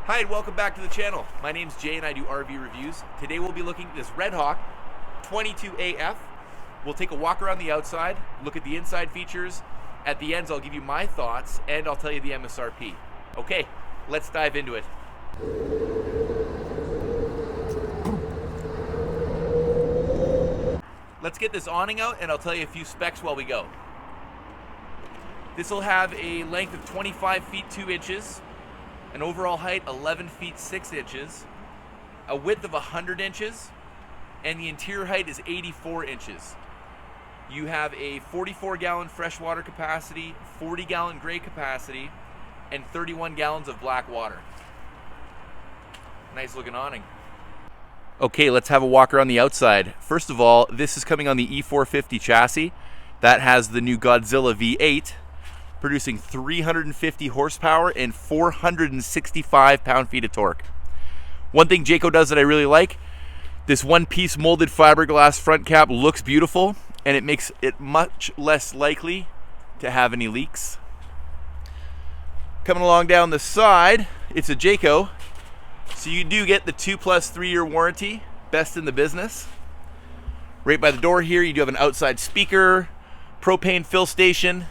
Hi and welcome back to the channel. My name's Jay and I do RV reviews. Today we'll be looking at this Redhawk 22AF. We'll take a walk around the outside, look at the inside features. At the ends I'll give you my thoughts and I'll tell you the MSRP. Okay, let's dive into it. Let's get this awning out and I'll tell you a few specs while we go. This will have a length of 25 feet 2 inches. An overall height 11 feet 6 inches, a width of 100 inches, and the interior height is 84 inches. You have a 44-gallon freshwater capacity, 40-gallon gray capacity, and 31 gallons of black water. Nice looking awning. Okay, let's have a walk around the outside. First of all, this is coming on the E450 chassis. That has the new Godzilla V8. Producing 350 horsepower and 465 pound-feet of torque. One thing Jayco does that I really like, this one-piece molded fiberglass front cap looks beautiful and it makes it much less likely to have any leaks. Coming along down the side, it's a Jayco, so you do get the 2+ 3-year warranty, best in the business. Right by the door here, you do have an outside speaker, propane fill station.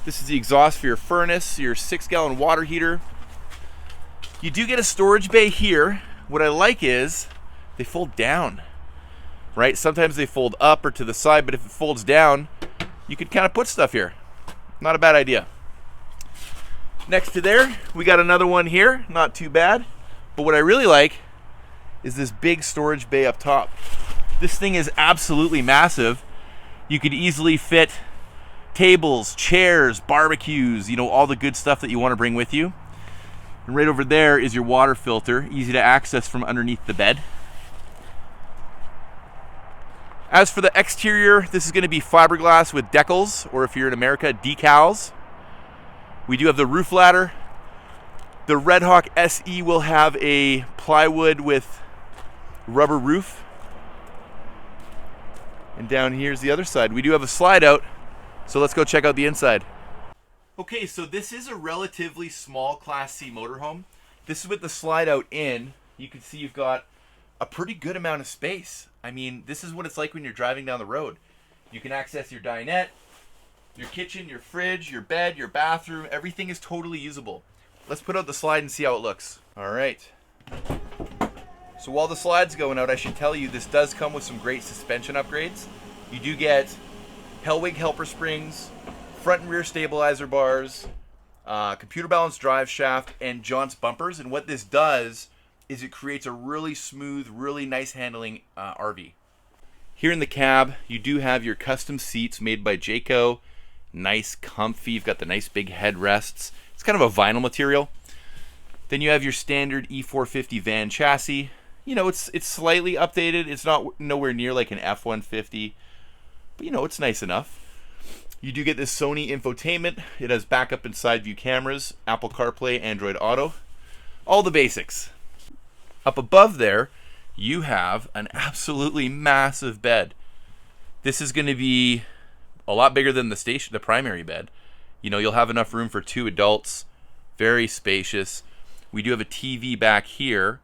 This is the exhaust for your furnace, your 6-gallon water heater. You do get a storage bay here. What I like is they fold down, right? Sometimes they fold up or to the side, but if it folds down, you could kind of put stuff here. Not a bad idea. Next to there, we got another one here, not too bad. But what I really like is this big storage bay up top. This thing is absolutely massive. You could easily fit tables, chairs, barbecues, you know, all the good stuff that you want to bring with you. And right over there is your water filter, easy to access from underneath the bed. As for the exterior, this is going to be fiberglass with decals, or if you're in America, decals. We do have the roof ladder. The Redhawk SE will have a plywood with rubber roof. And down here's the other side. We do have a slide out. So let's go check out the inside. Okay, so this is a relatively small Class C motorhome. This is with the slide out in. You can see you've got a pretty good amount of space. I mean, this is what it's like when you're driving down the road. You can access your dinette, your kitchen, your fridge, your bed, your bathroom. Everything is totally usable. Let's put out the slide and see how it looks. All right. So while the slide's going out, I should tell you this does come with some great suspension upgrades. You do get Hellwig helper springs, front and rear stabilizer bars, computer balanced drive shaft, and Jounce bumpers. And what this does is it creates a really smooth, really nice handling RV. Here in the cab, you do have your custom seats made by Jayco. Nice, comfy. You've got the nice big headrests. It's kind of a vinyl material. Then you have your standard E450 van chassis. You know, it's slightly updated. It's not nowhere near like an F-150. But you know, it's nice enough. You do get this Sony infotainment. It has backup and side view cameras, Apple CarPlay, Android Auto. All the basics. Up above there, you have an absolutely massive bed. This is going to be a lot bigger than the primary bed. You know, you'll have enough room for 2 adults. Very spacious. We do have a TV back here.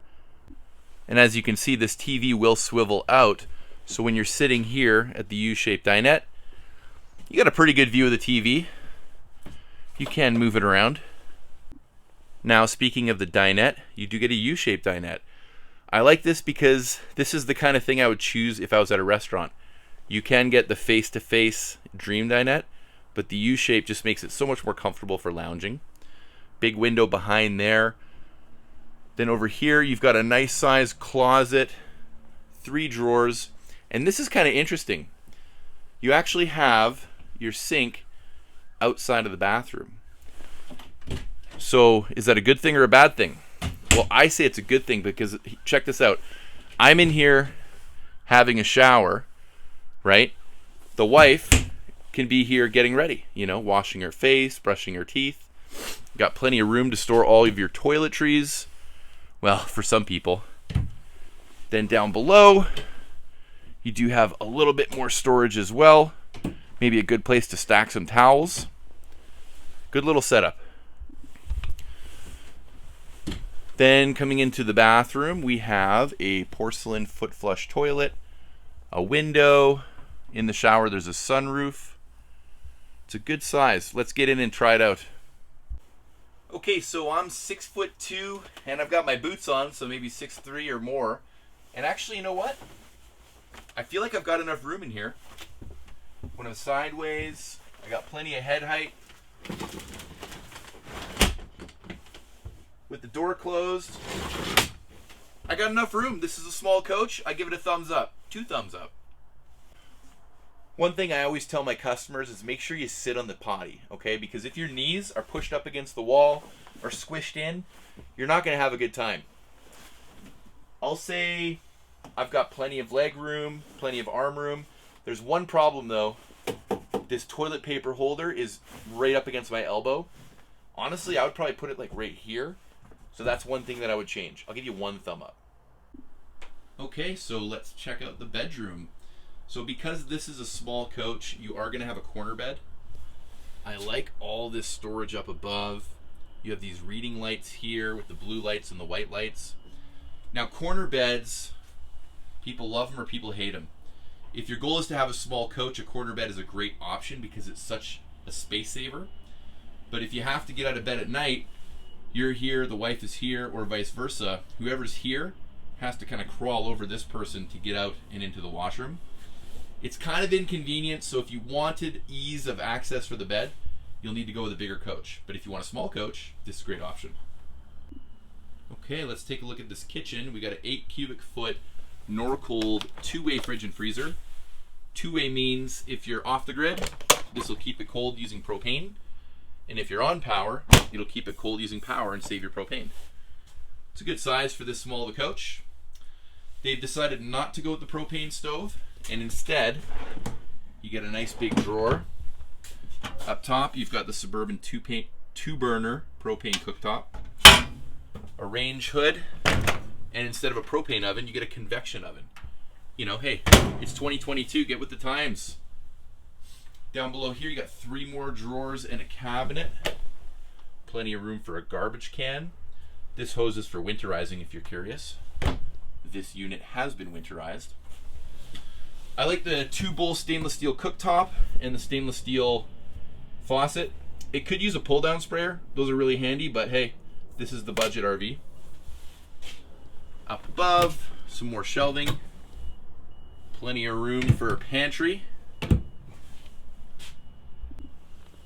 And as you can see, this TV will swivel out. So when you're sitting here at the U-shaped dinette, you got a pretty good view of the TV. You can move it around. Now, speaking of the dinette, you do get a U-shaped dinette. I like this because this is the kind of thing I would choose if I was at a restaurant. You can get the face-to-face Dream dinette, but the U-shape just makes it so much more comfortable for lounging. Big window behind there. Then over here, you've got a nice sized closet, 3 drawers. And this is kind of interesting. You actually have your sink outside of the bathroom. So is that a good thing or a bad thing? Well, I say it's a good thing because check this out. I'm in here having a shower, right? The wife can be here getting ready, you know, washing her face, brushing her teeth. Got plenty of room to store all of your toiletries. Well, for some people. Then down below, you do have a little bit more storage as well. Maybe a good place to stack some towels. Good little setup. Then coming into the bathroom, we have a porcelain foot flush toilet, a window. In the shower, there's a sunroof. It's a good size. Let's get in and try it out. Okay, so I'm 6'2", and I've got my boots on, so maybe 6'3" or more. And actually, you know what? I feel like I've got enough room in here. When I'm sideways, I got plenty of head height. With the door closed, I got enough room. This is a small coach. I give it a thumbs up. 2 thumbs up. One thing I always tell my customers is make sure you sit on the potty, okay? Because if your knees are pushed up against the wall or squished in, you're not going to have a good time. I'll say I've got plenty of leg room, plenty of arm room. There's one problem though. This toilet paper holder is right up against my elbow. Honestly, I would probably put it like right here. So that's one thing that I would change. I'll give you 1 thumb up. Okay, so let's check out the bedroom. So because this is a small coach, you are going to have a corner bed. I like all this storage up above. You have these reading lights here with the blue lights and the white lights. Now corner beds, people love them or people hate them. If your goal is to have a small coach, a corner bed is a great option because it's such a space saver. But if you have to get out of bed at night, you're here, the wife is here, or vice versa, whoever's here has to kind of crawl over this person to get out and into the washroom. It's kind of inconvenient, so if you wanted ease of access for the bed, you'll need to go with a bigger coach. But if you want a small coach, this is a great option. Okay, let's take a look at this kitchen. We got an 8 cubic foot Norcold 2-way fridge and freezer. 2-way means if you're off the grid, this will keep it cold using propane. And if you're on power, it'll keep it cold using power and save your propane. It's a good size for this small of a coach. They've decided not to go with the propane stove, and instead, you get a nice big drawer. Up top, you've got the Suburban 2-burner propane cooktop, a range hood, and instead of a propane oven, you get a convection oven. You know, hey, it's 2022, get with the times. Down below here, you got 3 more drawers and a cabinet. Plenty of room for a garbage can. This hose is for winterizing if you're curious. This unit has been winterized. I like the 2-bowl stainless steel cooktop and the stainless steel faucet. It could use a pull down sprayer. Those are really handy, but hey, this is the budget RV. Up above, some more shelving. Plenty of room for a pantry.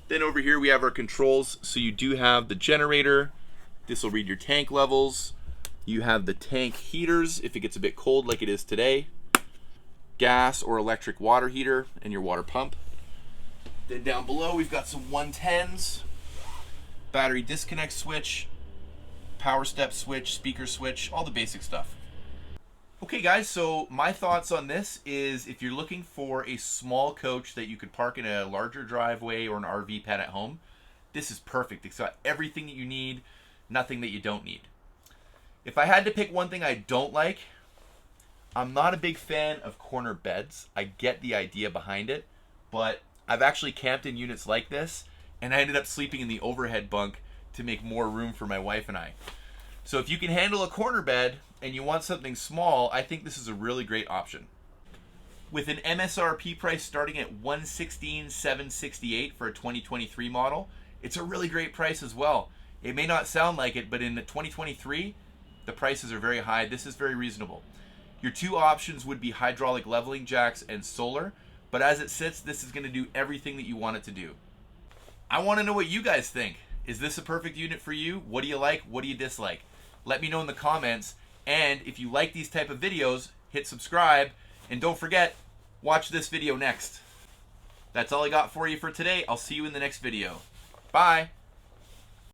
Then over here we have our controls. So you do have the generator. This will read your tank levels. You have the tank heaters if it gets a bit cold like it is today. Gas or electric water heater and your water pump. Then down below we've got some 110s, battery disconnect switch, power step switch, speaker switch, all the basic stuff. Okay guys, so my thoughts on this is if you're looking for a small coach that you could park in a larger driveway or an RV pad at home, this is perfect. It's got everything that you need, nothing that you don't need. If I had to pick one thing I don't like, I'm not a big fan of corner beds. I get the idea behind it, but I've actually camped in units like this, and I ended up sleeping in the overhead bunk to make more room for my wife and I. So if you can handle a corner bed and you want something small, I think this is a really great option. With an MSRP price starting at $116,768 for a 2023 model, it's a really great price as well. It may not sound like it, but in the 2023, the prices are very high. This is very reasonable. Your 2 options would be hydraulic leveling jacks and solar, but as it sits, this is going to do everything that you want it to do. I want to know what you guys think. Is this a perfect unit for you? What do you like? What do you dislike? Let me know in the comments. And if you like these type of videos, hit subscribe. And don't forget, watch this video next. That's all I got for you for today. I'll see you in the next video. Bye.